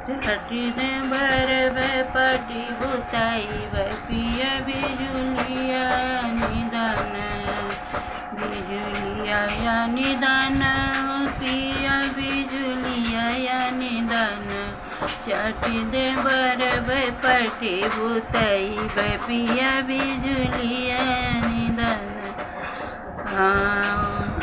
छठी ने बरवे पटी बुताई पिया बिजुलिया निदान बिजुलिया या निदान पिया बिजुलिया या निदान छठी ने बरवे पटी बुताई पिया बिजुलिया निदान।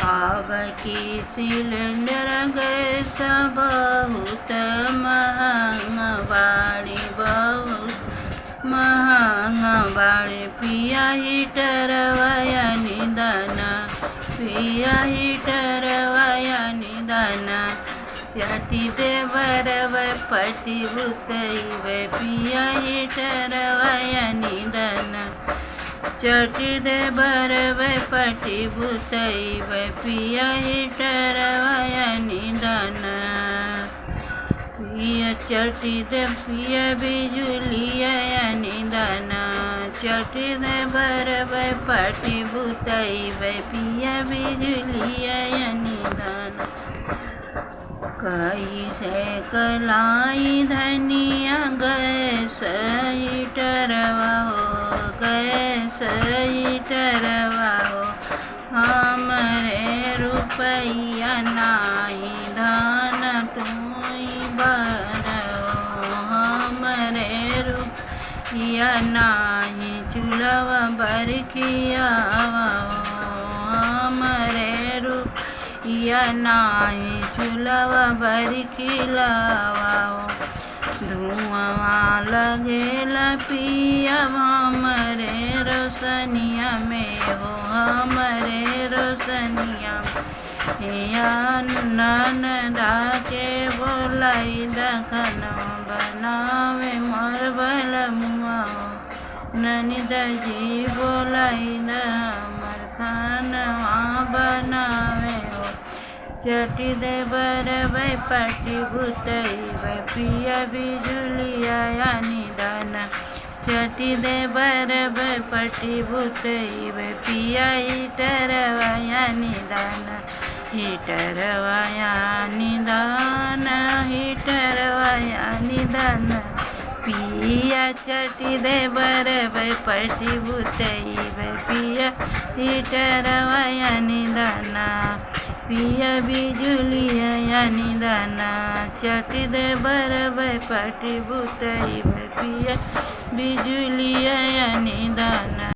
आव की सिलेंडर गैस बहुत महंगा बाड़ी बहुत महंगा बाड़ी पिया हीटर वाया निदान पिया हीटर वाया निदान छठी दे बरवे पटी बुतई पिया हीटर वाया निदान छठी दे बरवे पटी बुतई पिया हीटर वाया निदान पिया छठी दे पिया बिजुलिया या निदान छठी दे बरवे पटी बुतई पिया बिजुलिया या निदान। कैसे कलाई धनिया गैस हीटरवा हो गैस हीटरवा हो हमरे रुपया नाही धान टूई बरहो हमरे रुपया नाही चूल्हा बरखिया हमरे रुपया नाही चूल्हा बरखिलावा धुआं लगेला पिया हमरे रोशनिया में हो हमरे रोशनिया या ननदा के बोलाई दखना बनावे मोर बलमुआ ननिदा जी बोलाई न हमर खानवा बनावे हो छठी दे बरवे पटी बुतई पिया बिजुलिया या निदान छठी दे बरवे पटी बुतई पिया हीटर वाया निदान हीटर वाया निदान हीटर वाया निदान पिया छठी दे बरवे पटी बुतई पिया हीटर वाया निदान पिया बिजुलिया या निदान छठी दे बरवे पटी बुतई पिया बिजुलिया या निदान।